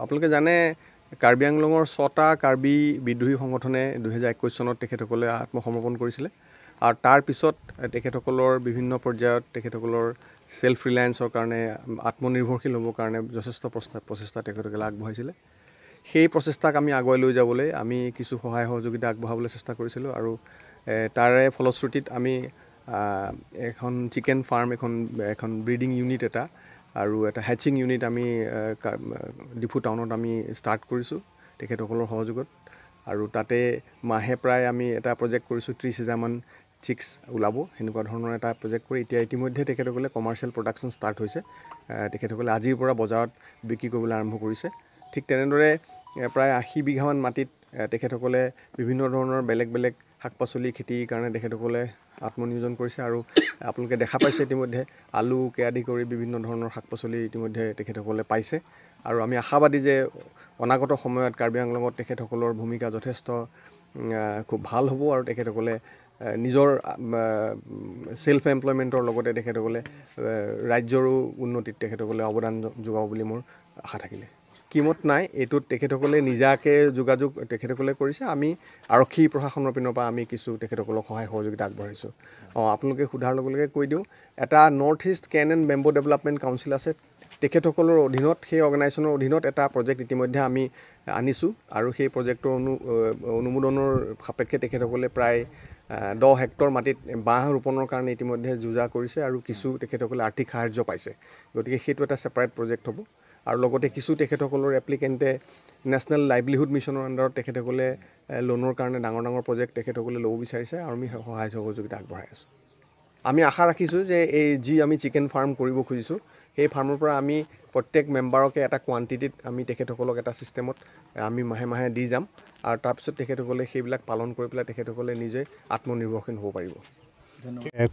আপোনালোকে জানে কাৰ্বি আংলঙৰ 6টা কাৰ্বি বিদ্ৰোহী সংগঠনে 2021 চনত তেখেতসকলে আত্মসমৰ্পণ কৰিছিলে আৰু তাৰ পিছত তেখেতসকলৰ বিভিন্ন পৰ্যায়ত তেখেতসকলৰ সেলফ ৰিলায়েন্সৰ কাৰণে আত্মনিৰ্ভৰশীল হ'বৰ কাৰণে যথেষ্ট প্ৰচেষ্টা তেখেতসকলে আগবঢ়াইছিলে সেই প্ৰচেষ্টাক আমি আগুৱাই লৈ যাবলৈ আমি কিছু সহায় সহযোগিতা আগবঢ়াবলৈ চেষ্টা কৰিছিলোঁ আৰু তাৰে ফলশ্ৰুতিত আমি এখন চিকেন ফাৰ্ম এখন ব্ৰিডিং ইউনিট এটা আৰু এটা হেচিং ইউনিট আমি ডিফু টাউনত আমি ষ্টাৰ্ট কৰিছোঁ তেখেতসকলৰ সহযোগত আৰু তাতে মাহে প্ৰায় আমি এটা প্ৰজেক্ট কৰিছোঁ 30,000 মান চিক্স ওলাব সেনেকুৱা ধৰণৰ এটা প্ৰজেক্ট কৰি এতিয়া ইতিমধ্যে তেখেতসকলে কমাৰ্চিয়েল প্ৰডাকশ্যন ষ্টাৰ্ট হৈছে তেখেতসকলে আজিৰ পৰা বজাৰত বিক্ৰী কৰিবলৈ আৰম্ভ কৰিছে ঠিক তেনেদৰে প্ৰায় 80 বিঘামান মাটিত তেখেতসকলে বিভিন্ন ধৰণৰ বেলেগ বেলেগ শাক পাচলি খেতিৰ কাৰণে তেখেতসকলে আত্মনিয়োজন কৰিছে আৰু আপোনালোকে দেখা পাইছে ইতিমধ্যে আলুকে আদি কৰি বিভিন্ন ধৰণৰ শাক পাচলি ইতিমধ্যে তেখেতসকলে পাইছে আৰু আমি আশাবাদী যে অনাগত সময়ত কাৰ্বি আংলঙত তেখেতসকলৰ ভূমিকা যথেষ্ট খুব ভাল হ'ব আৰু তেখেতসকলে নিজৰ সেলফ এমপ্লয়মেণ্টৰ লগতে তেখেতসকলে ৰাজ্যৰো উন্নতিত তেখেতসকলে অৱদান যোগাব বুলি মোৰ আশা থাকিলে কিমত নাই এইটোত তেখেতসকলে নিজাকে যোগাযোগ তেখেতসকলে কৰিছে আমি আৰক্ষী প্ৰশাসনৰ পিনৰ পৰা আমি কিছু তেখেতসকলক সহায় সহযোগিতা আগবঢ়াইছোঁ আপোনালোকে সোধাৰ লগে লগে কৈ দিওঁ এটা north east can and bamboo development council আছে তেখেতসকলৰ অধীনত সেই অৰ্গেনাইজেশ্যনৰ অধীনত এটা প্ৰজেক্ট ইতিমধ্যে আমি আনিছোঁ আৰু সেই প্ৰজেক্টৰ অনুমোদনৰ সাপেক্ষে তেখেতসকলে প্ৰায় 10 হেক্টৰ মাটিত বাঁহ ৰোপণৰ কাৰণে ইতিমধ্যে যোজা কৰিছে আৰু কিছু তেখেতসকলে আৰ্থিক সাহায্য পাইছে গতিকে সেইটো এটা ছেপাৰেট প্ৰজেক্ট হ'ব আৰু লগতে কিছু তেখেতসকলৰ এপ্লিকেণ্টে নেশ্যনেল লাইভলিহুড মিছনৰ আণ্ডাৰত তেখেতসকলে লোনৰ কাৰণে ডাঙৰ প্ৰজেক্ট তেখেতসকলে ল'ব বিচাৰিছে আৰু আমি সহায় সহযোগিতা আগবঢ়াই আছোঁ আমি আশা ৰাখিছোঁ যে এই যি আমি চিকেন ফাৰ্ম কৰিব খুজিছোঁ সেই ফাৰ্মৰ পৰা আমি প্ৰত্যেক মেম্বাৰকে এটা কোৱান্টিটিত আমি তেখেতসকলক এটা ছিষ্টেমত আমি মাহে দি যাম আৰু তাৰপিছত তেখেতসকলে সেইবিলাক পালন কৰি পেলাই তেখেতসকলে নিজে আত্মনিৰ্ভৰশীল হ'ব পাৰিব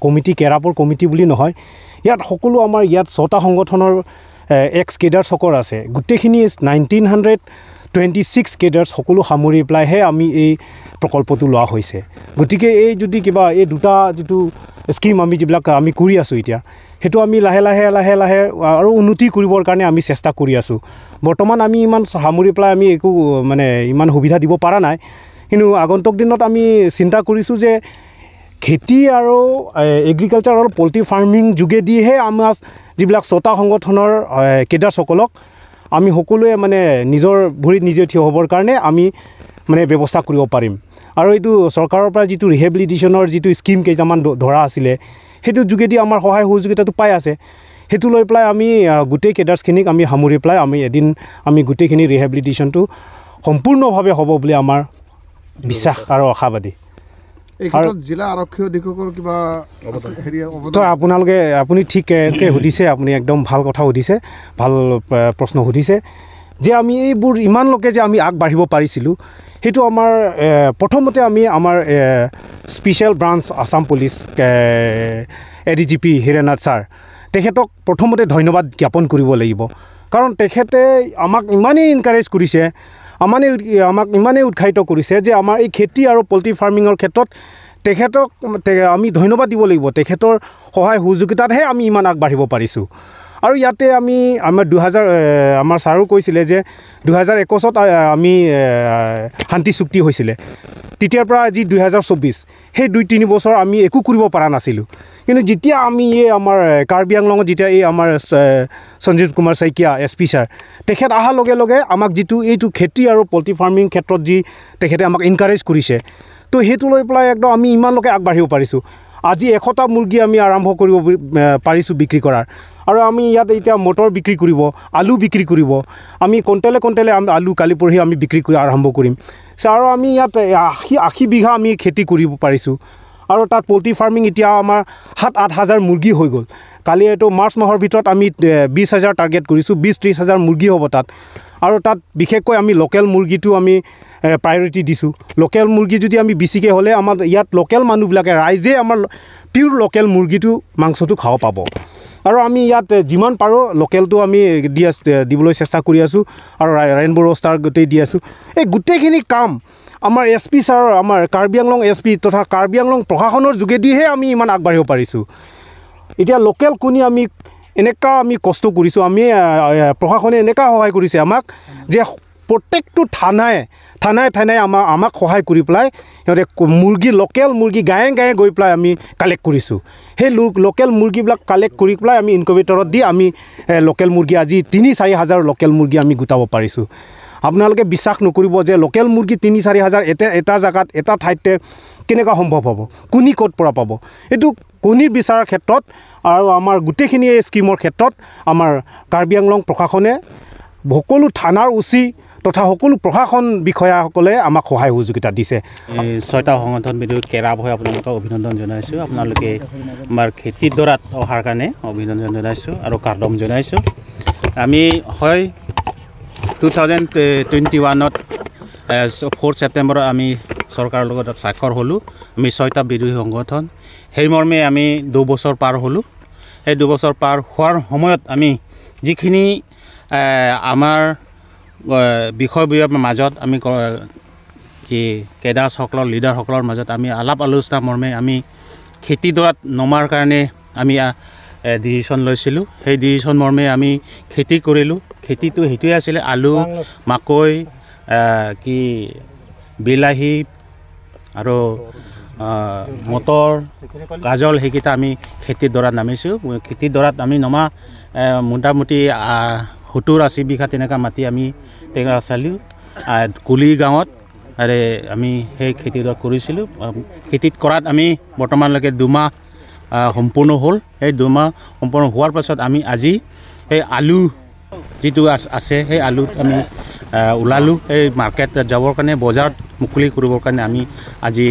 কমিটি কেৰাপৰ কমিটি বুলি নহয় ইয়াত সকলো আমাৰ ইয়াত 6টা সংগঠনৰ এক্স কেডাৰ চকৰ আছে গোটেইখিনি 1926 কেডাৰ সকলো সামৰি পেলাইহে আমি এই প্ৰকল্পটো লোৱা হৈছে গতিকে এই যদি কিবা এই দুটা যিটো স্কিম আমি যিবিলাক আমি কৰি আছোঁ এতিয়া সেইটো আমি লাহে লাহে আৰু উন্নতি কৰিবৰ কাৰণে আমি চেষ্টা কৰি আছোঁ বৰ্তমান আমি ইমান সামৰি পেলাই আমি একো মানে ইমান সুবিধা দিব পৰা নাই কিন্তু আগন্তুক দিনত আমি চিন্তা কৰিছোঁ যে খেতি আৰু এগ্ৰিকালচাৰ আৰু পল্ট্ৰি ফাৰ্মিং যোগেদিহে আমাৰ যিবিলাক 6টা সংগঠনৰ কেডাৰসকলক আমি সকলোৱে মানে নিজৰ ভৰিত নিজে থিয় হ'বৰ কাৰণে আমি মানে ব্যৱস্থা কৰিব পাৰিম আৰু এইটো চৰকাৰৰ পৰা যিটো ৰিহেবিলিটেশ্যনৰ যিটো স্কিম কেইটামান ধৰা আছিলে সেইটো যোগেদি আমাৰ সহায় সহযোগিতাটো পাই আছে সেইটো লৈ পেলাই আমি গোটেই কেডাৰ্ছখিনিক আমি সামৰি পেলাই আমি এদিন আমি গোটেইখিনি ৰিহেবিলিটেশ্যনটো সম্পূৰ্ণভাৱে হ'ব বুলি আমাৰ বিশ্বাস আৰু আশাবাদী জিলা আৰক্ষী অধীক্ষকৰ কিবা তো আপুনি ঠিককৈ সুধিছে আপুনি একদম ভাল কথা সুধিছে ভাল প্ৰশ্ন সুধিছে যে আমি এইবোৰ ইমানলৈকে যে আমি আগবাঢ়িব পাৰিছিলোঁ সেইটো আমাৰ প্ৰথমতে আমি আমাৰ special branch Assam police ADGP Hirenath sir তেখেতক প্ৰথমতে ধন্যবাদ জ্ঞাপন কৰিব লাগিব কাৰণ তেখেতে আমাক ইমানেই এনকাৰেজ কৰিছে আমাক ইমানেই উৎসাহিত কৰিছে যে আমাৰ এই খেতি আৰু পল্ট্ৰি ফাৰ্মিঙৰ ক্ষেত্ৰত তেখেতক আমি ধন্যবাদ দিব লাগিব তেখেতৰ সহায় সহযোগিতাতহে আমি ইমান আগবাঢ়িব পাৰিছোঁ আৰু ইয়াতে আমি আমাৰ ছাৰো কৈছিলে যে 2021ত আমি শান্তি চুক্তি হৈছিলে তেতিয়াৰ পৰা আজি 2024 সেই 2-3 বছৰ আমি একো কৰিব পৰা নাছিলোঁ কিন্তু যেতিয়া আমি এই আমাৰ কাৰ্বি আংলঙত যেতিয়া এই আমাৰ সঞ্জীৱ কুমাৰ শইকীয়া SP ছাৰ তেখেত অহাৰ লগে লগে আমাক যিটো এইটো খেতি আৰু পল্ট্ৰি ফাৰ্মিং ক্ষেত্ৰত যি তেখেতে আমাক এনকাৰেজ কৰিছে তো সেইটো লৈ পেলাই একদম আমি ইমানলৈকে আগবাঢ়িব পাৰিছোঁ আজি 100টা মুৰ্গী আমি আৰম্ভ কৰিব পাৰিছোঁ বিক্ৰী কৰাৰ আৰু আমি ইয়াত এতিয়া মটৰ বিক্ৰী কৰিব আলু বিক্ৰী কৰিব আমি কণ্টেলে আলু কালি পৰহি আমি বিক্ৰী কৰি আৰম্ভ কৰিম আৰু আমি ইয়াত 80 বিঘা আমি খেতি কৰিব পাৰিছোঁ আৰু তাত পল্ট্ৰি ফাৰ্মিং এতিয়া আমাৰ 7-8 হাজাৰ মুৰ্গী হৈ গ'ল কালি এইটো মাৰ্চ মাহৰ ভিতৰত আমি 20,000 টাৰ্গেট কৰিছোঁ 20-30 হাজাৰ মুৰ্গী হ'ব তাত আৰু তাত বিশেষকৈ আমি লোকেল মুৰ্গীটো আমি প্ৰায়ৰিটি দিছোঁ লোকেল মুৰ্গী যদি আমি বেছিকৈ হ'লে আমাৰ ইয়াত লোকেল মানুহবিলাকে ৰাইজে আমাৰ পিউৰ লোকেল মুৰ্গীটো মাংসটো খাব পাব আৰু আমি ইয়াত যিমান পাৰোঁ লোকেলটো আমি দিবলৈ চেষ্টা কৰি আছোঁ আৰু ৰেইনবো ৰোষ্টাৰ গোটেই দি আছোঁ এই গোটেইখিনি কাম আমাৰ SP ছাৰ আমাৰ কাৰ্বি আংলং SP তথা কাৰ্বি আংলং প্ৰশাসনৰ যোগেদিহে আমি ইমান আগবাঢ়িব পাৰিছোঁ এতিয়া লোকেল কণী আমি এনেকুৱা আমি কষ্ট কৰিছোঁ, আমি প্ৰশাসনে এনেকুৱা সহায় কৰিছে আমাক যে প্ৰত্যেকটো থানাই আমাক সহায় কৰি পেলাই সিহঁতে মুৰ্গী, লোকেল মুৰ্গী গাঁৱে গাঁৱে গৈ পেলাই আমি কালেক্ট কৰিছোঁ। সেই লোকেল মুৰ্গীবিলাক কালেক্ট কৰি পেলাই আমি ইনকুবেটৰত দি আমি লোকেল মুৰ্গী আজি 3-4 হাজাৰ লোকেল মুৰ্গী আমি গোটাব পাৰিছোঁ। আপোনালোকে বিশ্বাস নকৰিব যে লোকেল মুৰ্গী 3-4 হাজাৰ এটা জেগাত এটা ঠাইতে কেনেকুৱা সম্ভৱ হ'ব, কণী ক'ত পৰা পাব। এইটো কণী বিচাৰাৰ ক্ষেত্ৰত আৰু আমাৰ গোটেইখিনি এই স্কিমৰ ক্ষেত্ৰত আমাৰ কাৰ্বি আংলং প্ৰশাসনে সকলো থানাৰ উচি তথা সকলো প্ৰশাসন বিষয়াসকলে আমাক সহায় সহযোগিতা দিছে। 6টা সংগঠন বিদ্যুৎ কেৰাব হৈ আপোনালোকক অভিনন্দন জনাইছোঁ। আপোনালোকে আমাৰ খেতিডৰাত অহাৰ কাৰণে অভিনন্দন জনাইছোঁ আৰু কাৰ্ডম জনাইছোঁ। আমি 2021ত 4 ছেপ্টেম্বৰত আমি চৰকাৰৰ লগত স্বাক্ষৰ হ'লোঁ। আমি 6টা বিদ্ৰোহী সংগঠন, সেই মৰ্মে আমি 2 বছৰ পাৰ হ'লোঁ। সেই 2 বছৰ পাৰ হোৱাৰ সময়ত আমি যিখিনি আমাৰ বিষয়বোৰৰ মাজত আমি কেডাৰসকলৰ লিডাৰসকলৰ মাজত আমি আলাপ আলোচনা মৰ্মে আমি খেতিডৰাত নমাৰ কাৰণে আমি ডিচিশ্যন লৈছিলোঁ। সেই ডিচিশ্যন মৰ্মে আমি খেতি কৰিলোঁ। খেতিটো সেইটোৱে আছিলে আলু, মাকৈ, বিলাহী আৰু মটৰ, গাজল, সেইকেইটা আমি খেতিডৰাত নামিছোঁ। খেতিডৰাত আমি নমা মোটামুটি 70-80 বিঘা তেনেকুৱা মাটি আমি তেনেকুৱা চালোঁ কুলি গাঁৱত। আৰু আমি সেই খেতিডৰা কৰিছিলোঁ। খেতিত কৰাত আমি বৰ্তমানলৈকে 2 মাহ সম্পূৰ্ণ হ'ল। সেই 2 মাহ সম্পূৰ্ণ হোৱাৰ পাছত আমি আজি সেই আলু যিটো আছে সেই আলুত আমি ওলালোঁ। এই মাৰ্কেট যাবৰ কাৰণে, বজাৰত মুকলি কৰিবৰ কাৰণে আজি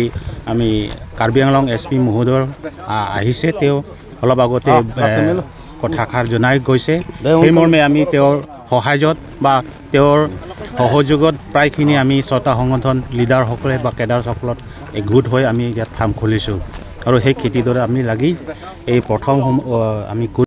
আমি কাৰ্বি আংলং SP মহোদয় আহিছে। তেওঁ অলপ আগতে কথাষাৰ জনাই গৈছে। সেই মৰ্মে আমি তেওঁৰ সহায়ত বা তেওঁৰ সহযোগত প্ৰায়খিনি আমি 6টা সংগঠন লিডাৰসকলে বা কেডাৰসকলত একগোট হৈ আমি ইয়াত ফাৰ্ম খুলিছোঁ আৰু সেই খেতিডৰা আমি লাগি এই প্ৰথম আমি